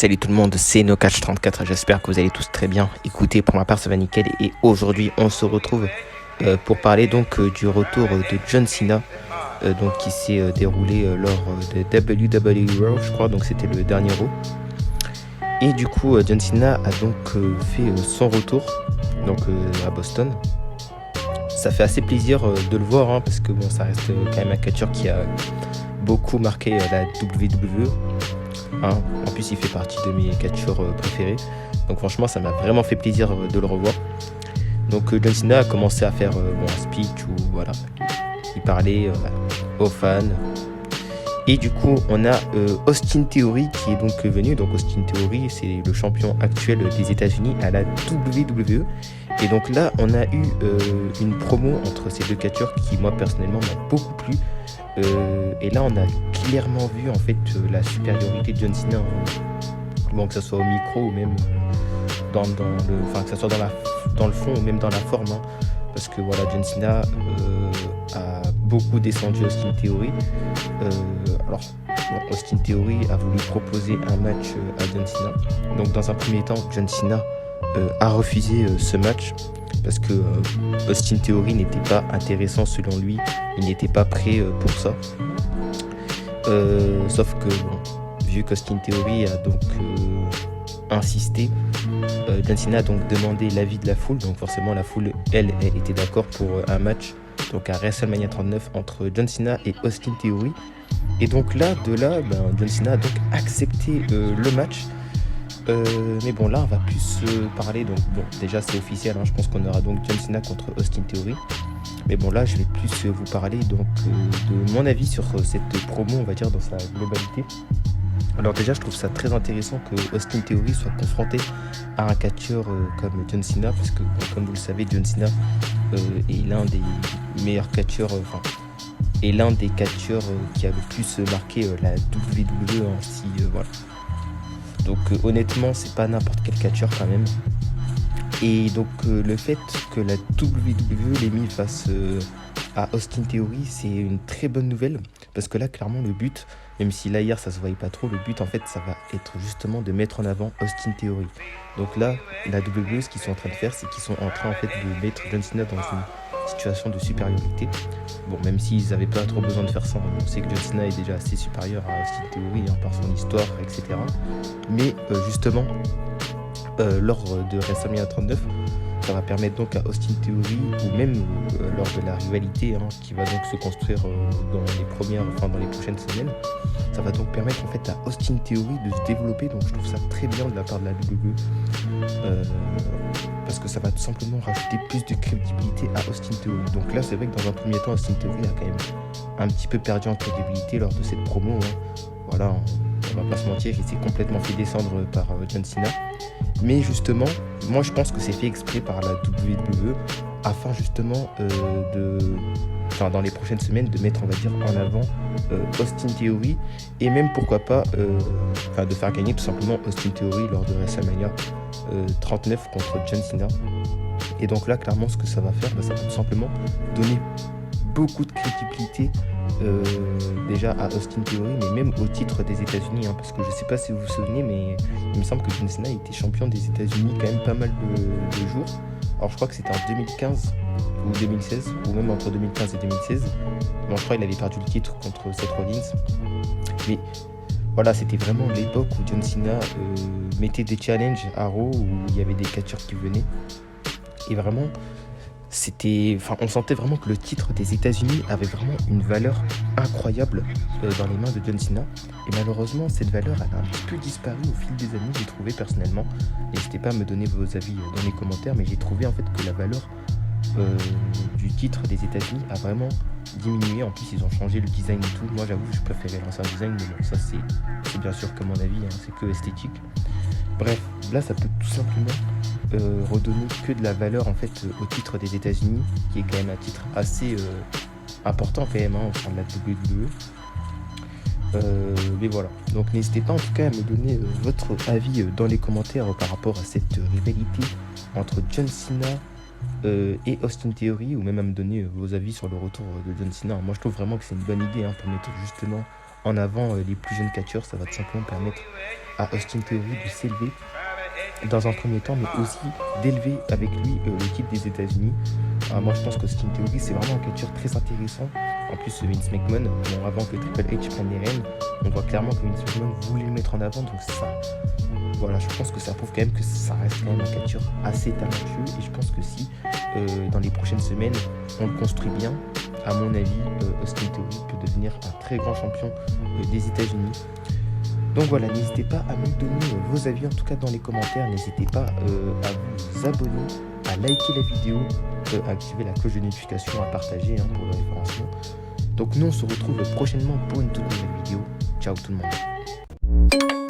Salut tout le monde, c'est NoCatch34, j'espère que vous allez tous très bien. Écoutez, pour ma part ça va nickel et aujourd'hui on se retrouve pour parler donc du retour de John Cena donc qui s'est déroulé lors de WWE Raw, je crois, donc c'était le dernier Raw. Et du coup John Cena a donc fait son retour donc à Boston. Ça fait assez plaisir de le voir parce que bon, ça reste quand même un catcheur qui a beaucoup marqué la WWE. En plus, il fait partie de mes catcheurs préférés. Donc franchement, ça m'a vraiment fait plaisir de le revoir. Donc John Cena a commencé à faire un speech où voilà, il parlait aux fans. Et du coup, on a Austin Theory qui est donc venu. Donc Austin Theory, c'est le champion actuel des États-Unis à la WWE. Et donc là, on a eu une promo entre ces deux catcheurs qui, moi personnellement, m'a beaucoup plu. Et là, on a clairement vu en fait la supériorité de John Cena, bon, que ce soit au micro ou même que ce soit dans le fond ou même dans la forme, parce que voilà, John Cena a beaucoup descendu Austin Theory. Austin Theory a voulu proposer un match à John Cena. Donc dans un premier temps, John Cena a refusé ce match parce que Austin Theory n'était pas intéressant selon lui, il n'était pas prêt pour ça. Sauf que vu qu'Austin Theory a donc insisté, John Cena a donc demandé l'avis de la foule, donc forcément la foule elle était d'accord pour un match donc à WrestleMania 39 entre John Cena et Austin Theory. Et donc John Cena a donc accepté le match. Mais bon, là on va plus parler, donc bon, déjà c'est officiel, je pense qu'on aura donc John Cena contre Austin Theory. Mais bon, là je vais plus vous parler donc de mon avis sur cette promo, on va dire, dans sa globalité. Alors déjà, je trouve ça très intéressant que Austin Theory soit confronté à un catcheur comme John Cena, parce que comme vous le savez, John Cena est l'un des meilleurs catcheurs, est l'un des catcheurs qui a le plus marqué la WWE, voilà. Donc honnêtement, c'est pas n'importe quel catcheur quand même. Et donc le fait que la WWE l'ait mis face à Austin Theory, c'est une très bonne nouvelle, parce que là clairement le but, même si là hier ça se voyait pas trop, le but en fait ça va être justement de mettre en avant Austin Theory. Donc là la WWE, ce qu'ils sont en train de faire, c'est qu'ils sont en train en fait de mettre John Cena dans une situation de supériorité. Bon, même s'ils n'avaient pas trop besoin de faire ça, on sait que John Cena est déjà assez supérieur à Austin Theory par son histoire, etc. Mais justement lors de WrestleMania 39, ça va permettre donc à Austin Theory, ou même lors de la rivalité qui va donc se construire dans les prochaines semaines, ça va donc permettre en fait à Austin Theory de se développer. Donc je trouve ça très bien de la part de la WWE, parce que ça va tout simplement rajouter plus de crédibilité à Austin Theory. Donc là c'est vrai que dans un premier temps, Austin Theory a quand même un petit peu perdu en crédibilité lors de cette promo. Voilà, on va pas se mentir, il s'est complètement fait descendre par John Cena. Mais justement, moi je pense que c'est fait exprès par la WWE afin justement dans les prochaines semaines, de mettre, on va dire, en avant Austin Theory, et même pourquoi pas de faire gagner tout simplement Austin Theory lors de WrestleMania 39 contre John Cena. Et donc là clairement ce que ça va faire, ça va tout simplement donner beaucoup de crédibilité déjà à Austin Theory, mais même au titre des États-Unis, parce que je sais pas si vous vous souvenez, mais il me semble que John Cena était champion des États-Unis quand même pas mal de jours. Alors je crois que c'était en 2015 ou 2016, ou même entre 2015 et 2016. Bon, je crois qu'il avait perdu le titre contre Seth Rollins. Mais voilà, c'était vraiment l'époque où John Cena mettait des challenges à Raw, où il y avait des catcheurs qui venaient. Et vraiment, on sentait vraiment que le titre des États-Unis avait vraiment une valeur incroyable dans les mains de John Cena. Et malheureusement, cette valeur elle a un petit peu disparu au fil des années, j'ai trouvé personnellement. N'hésitez pas à me donner vos avis dans les commentaires, mais j'ai trouvé en fait que la valeur du titre des États-Unis a vraiment diminué. En plus, ils ont changé le design et tout. Moi, j'avoue, je préférais l'ancien design, mais bon, ça c'est bien sûr que mon avis, c'est que esthétique. Bref, là, ça peut tout simplement redonner que de la valeur en fait au titre des États-Unis, qui est quand même un titre assez important quand même au sein de la WWE. Mais voilà, donc n'hésitez pas en tout cas à me donner votre avis dans les commentaires par rapport à cette rivalité entre John Cena et Austin Theory, ou même à me donner vos avis sur le retour de John Cena. Moi je trouve vraiment que c'est une bonne idée pour mettre justement en avant les plus jeunes catcheurs. Ça va tout simplement permettre à Austin Theory de s'élever dans un premier temps, mais aussi d'élever avec lui l'équipe des États-Unis. Moi, je pense qu'Austin Theory, c'est vraiment un catcheur très intéressant. En plus, Vince McMahon, avant que Triple H prenne les rênes, on voit clairement que Vince McMahon voulait le mettre en avant. Donc ça, voilà, je pense que ça prouve quand même que ça reste quand même un catcheur assez talentueux. Et je pense que si, dans les prochaines semaines, on le construit bien, à mon avis, Austin Theory peut devenir un très grand champion des États-Unis. Donc voilà, n'hésitez pas à me donner vos avis, en tout cas dans les commentaires. N'hésitez pas à vous abonner, à liker la vidéo, à activer la cloche de notification, à partager pour le référencement. Donc nous, on se retrouve prochainement pour une toute nouvelle vidéo. Ciao tout le monde.